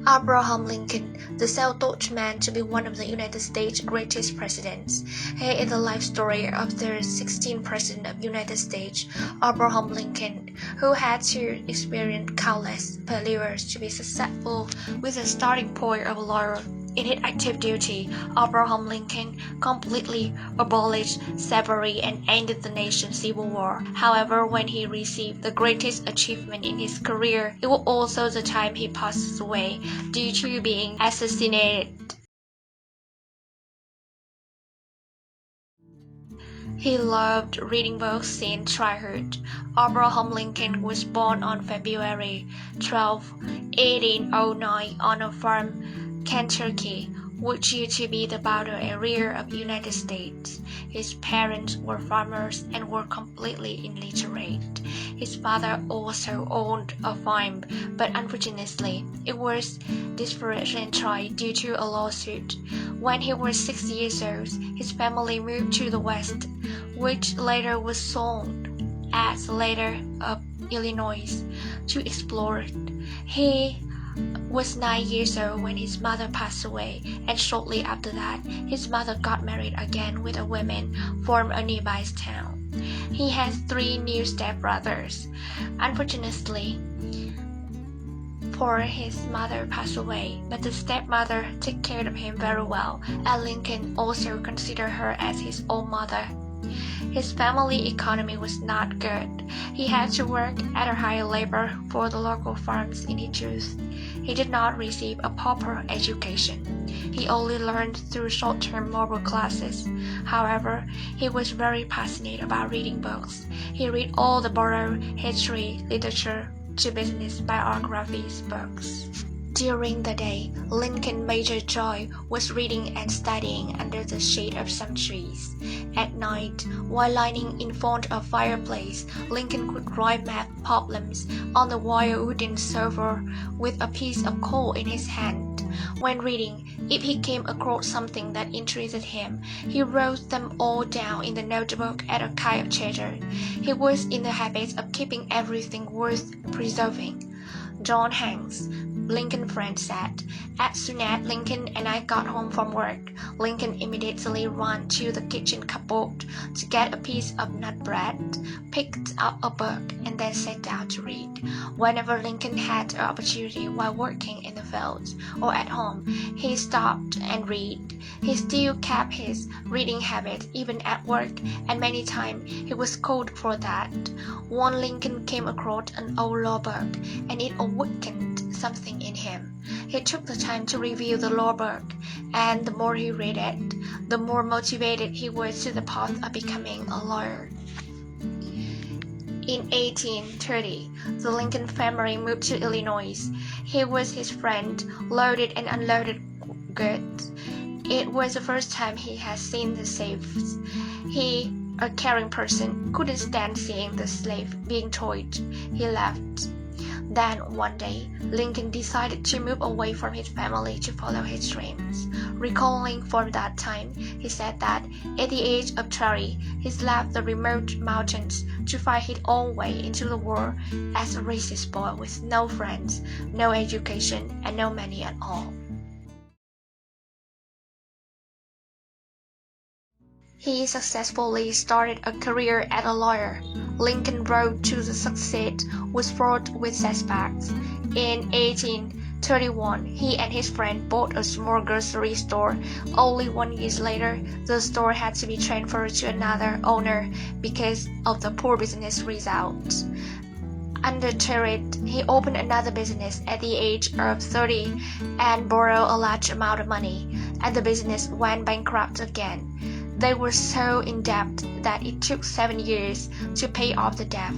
Abraham Lincoln, the self-taught man to be one of the United States' greatest presidents. Here is the life story of the 16th President of the United States, Abraham Lincoln, who had to experience countless failures to be successful with a starting point of a lawyer. In his active duty, Abraham Lincoln completely abolished slavery and ended the nation's civil war. However, when he received the greatest achievement in his career, it was also the time he passed away due to being assassinated. He loved reading books since childhood. Abraham Lincoln was born on February 12, 1809 on a farm, Kentucky, which used to be the border area of the United States. His parents were farmers and were completely illiterate. His father also owned a farm, but unfortunately, it was disenfranchised due to a lawsuit. When he was 6 years old, his family moved to the West, which later was sold as later of Illinois, to explore. He was 9 years old when his mother passed away, and shortly after that, his mother got married again with a woman from a nearby town. He has 3 new stepbrothers. Unfortunately, for his mother passed away, but the stepmother took care of him very well, and Lincoln also considered her as his own mother. His family economy was not good. He had to work at a higher labor for the local farms in his youth. He did not receive a proper education. He only learned through short-term moral classes. However, he was very passionate about reading books. He read all the borrowed history, literature, to business biographies books. During the day, Lincoln's major joy was reading and studying under the shade of some trees. At night, while lying in front of a fireplace, Lincoln could write math problems on the wire wooden sofa with a piece of coal in his hand. When reading, if he came across something that interested him, he wrote them all down in the notebook as a kind of treasure. He was in the habit of keeping everything worth preserving. John Hanks, Lincoln's friend, said, "As soon as Lincoln and I got home from work, Lincoln immediately ran to the kitchen cupboard to get a piece of nut bread, picked up a book, and then sat down to read. Whenever Lincoln had an opportunity while working in the fields or at home, he stopped and read. He still kept his reading habit even at work, and many times he was scolded for that. One Lincoln came across an old law book, and it awakened something in him. He took the time to review the law book, and the more he read it, the more motivated he was to the path of becoming a lawyer." In 1830, the Lincoln family moved to Illinois. Here was his friend, loaded and unloaded goods. It was the first time he had seen the slaves. He, a caring person, couldn't stand seeing the slave being tortured. He left. Then one day, Lincoln decided to move away from his family to follow his dreams. Recalling from that time, he said that at the age of 30, he left the remote mountains to find his own way into the world as a racist boy with no friends, no education, and no money at all. He successfully started a career as a lawyer. Lincoln's road to the success was fraught with setbacks. In 1831, he and his friend bought a small grocery store. Only 1 year later, the store had to be transferred to another owner because of the poor business results. Undeterred, he opened another business at the age of 30 and borrowed a large amount of money, and the business went bankrupt again. They were so in debt that it took 7 years to pay off the debt.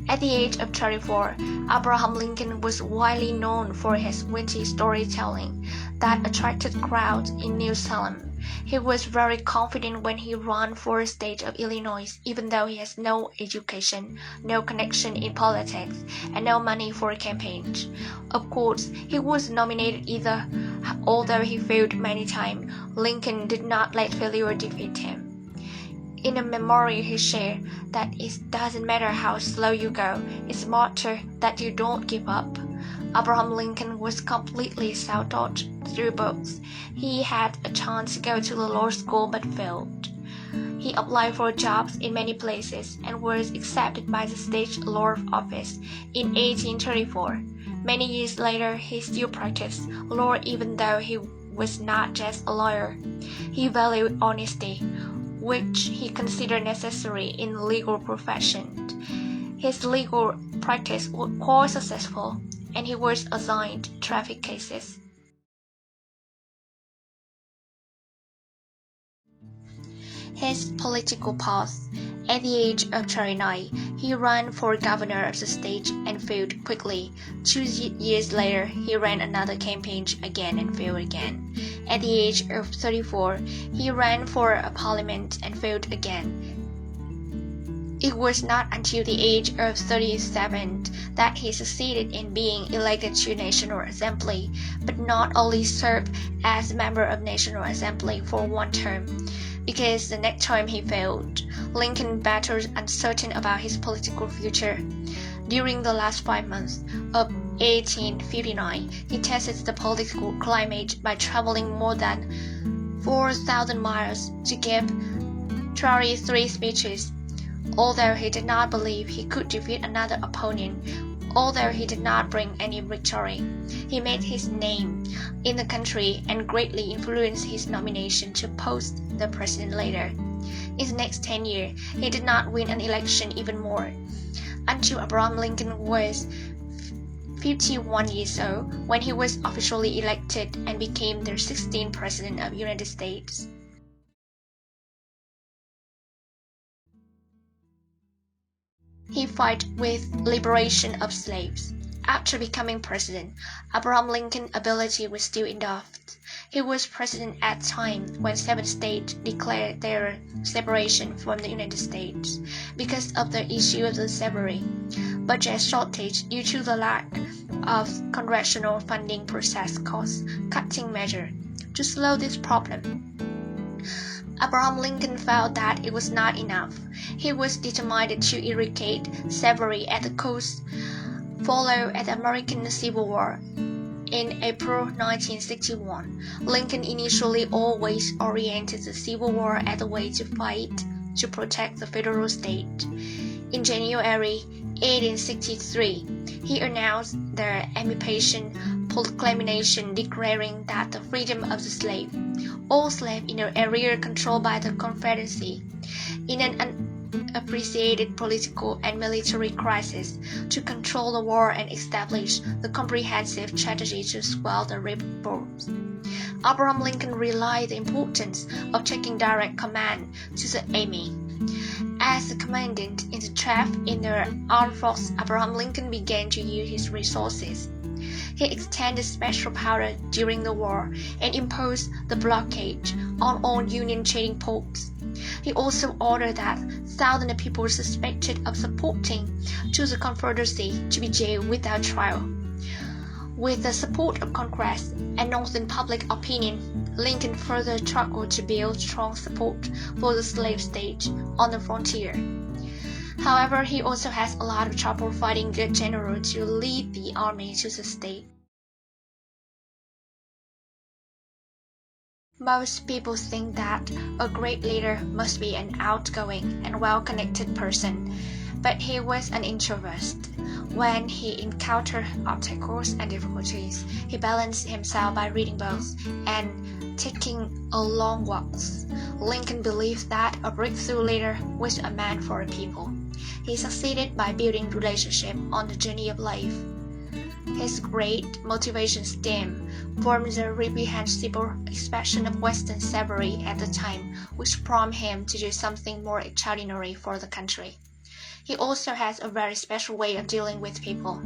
At the age of 34, Abraham Lincoln was widely known for his witty storytelling that attracted crowds in New Salem. He was very confident when he ran for the state of Illinois, even though he has no education, no connection in politics, and no money for campaigns. Of course, he was nominated either. Although he failed many times, Lincoln did not let failure defeat him. In a memoir he shared that it doesn't matter how slow you go, it's smarter that you don't give up. Abraham Lincoln was completely self-taught through books. He had a chance to go to the law school but failed. He applied for jobs in many places and was accepted by the state law office in 1834. Many years later, he still practiced law even though he was not just a lawyer. He valued honesty, which he considered necessary in the legal profession. His legal practice was quite successful, and he was assigned traffic cases. His political path. At the age of 39, he ran for governor of the state and failed quickly. 2 years later, he ran another campaign again and failed again. At the age of 34, he ran for a parliament and failed again. It was not until the age of 37 that he succeeded in being elected to National Assembly, but not only served as a member of National Assembly for one term. Because the next time he failed, Lincoln battled uncertain about his political future. During the last 5 months of 1859, he tested the political climate by traveling more than 4,000 miles to give 23 speeches. Although he did not believe he could defeat another opponent, although he did not bring any victory, he made his name in the country and greatly influenced his nomination to post the president later. In the next 10 years, he did not win an election even more, until Abraham Lincoln was 51 years old when he was officially elected and became the 16th President of the United States. He fought with liberation of slaves. After becoming president, Abraham Lincoln's ability was still in doubt. He was president at a time when 7 states declared their separation from the United States because of the issue of the slavery, budget shortage due to the lack of congressional funding process cost-cutting measures to slow this problem. Abraham Lincoln felt that it was not enough. He was determined to eradicate slavery at the coast followed at the American Civil War. In April 1961, Lincoln initially always oriented the Civil War as a way to fight to protect the federal state. In January 1863, he announced the Emancipation Proclamation declaring that the freedom of the slave, all slaves in the area controlled by the Confederacy, in an unappreciated political and military crisis, to control the war and establish the comprehensive strategy to swell the revolts. Abraham Lincoln realized the importance of taking direct command to the enemy. As the commandant-in-chief in the armed forces, Abraham Lincoln began to use his resources. He extended special power during the war and imposed the blockade on all Union trading posts. He also ordered that thousands of people suspected of supporting to the Confederacy to be jailed without trial. With the support of Congress and Northern public opinion, Lincoln further struggled to build strong support for the slave state on the frontier. However, he also has a lot of trouble finding good generals to lead the army to the state. Most people think that a great leader must be an outgoing and well-connected person, but he was an introvert. When he encountered obstacles and difficulties, he balanced himself by reading books and taking long walks. Lincoln believed that a breakthrough leader was a man for the people. He succeeded by building relationships on the journey of life. His great motivation stemmed from the reprehensible expression of Western slavery at the time, which prompted him to do something more extraordinary for the country. He also has a very special way of dealing with people.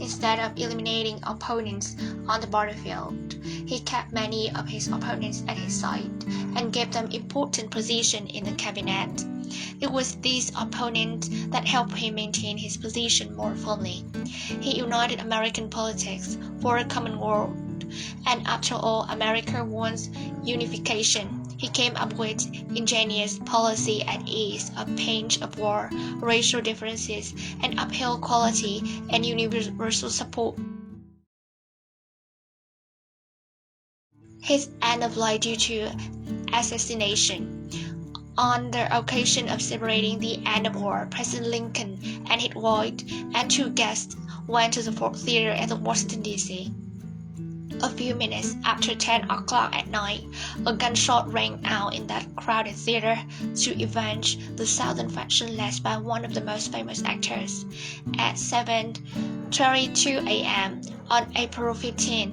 Instead of eliminating opponents on the battlefield, he kept many of his opponents at his side and gave them important positions in the cabinet. It was these opponents that helped him maintain his position more firmly. He united American politics for a common world, and after all, America wants unification. He came up with ingenious policy at ease of pain of war, racial differences, and upheld equality and universal support. his end of life due to assassination. On the occasion of celebrating the end of war, President Lincoln and his wife and 2 guests went to the Ford Theater at Washington, D.C. A few minutes after 10 o'clock at night, a gunshot rang out in that crowded theater to avenge the Southern faction led by one of the most famous actors. At 7:32 a.m. on April 15,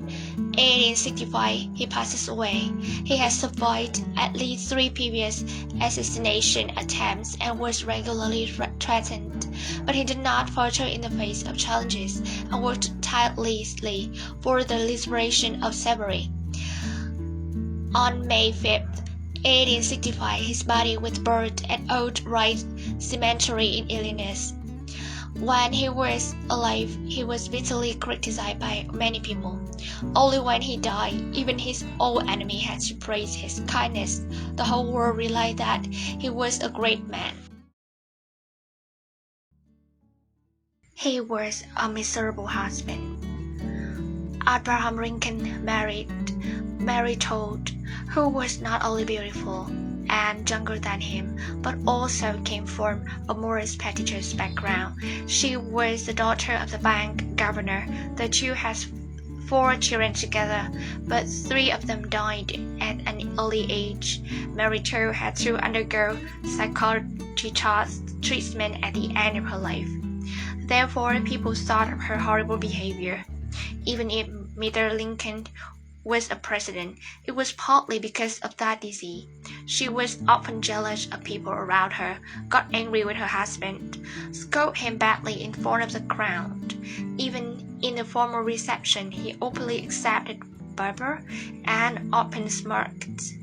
1865, he passes away. He has survived at least 3 previous assassination attempts and was regularly threatened, but he did not falter in the face of challenges and worked tirelessly for the liberation of slavery. On May 5, 1865, his body was buried at Old Rice Cemetery in Illinois. When he was alive, he was bitterly criticized by many people. Only when he died, even his old enemy had to praise his kindness. The whole world realized that he was a great man. He was a miserable husband. Abraham Lincoln married Mary Todd, who was not only beautiful and younger than him, but also came from a more prestigious background. She was the daughter of the bank governor. The two had 4 children together, but 3 of them died at an early age. Mary Todd had to undergo psychiatric treatment at the end of her life. Therefore, people thought of her horrible behavior. Even if Mr. Lincoln was a president, it was partly because of that disease. She was often jealous of people around her, got angry with her husband, scolded him badly in front of the crowd. Even in the formal reception, he openly accepted barber and often smirked.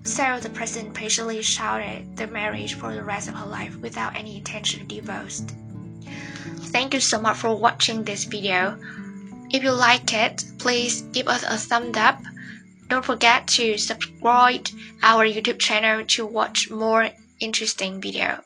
So the president patiently shouted the marriage for the rest of her life without any intention of divorce. Thank you so much for watching this video. If you like it, please give us a thumbs up. Don't forget to subscribe our YouTube channel to watch more interesting videos.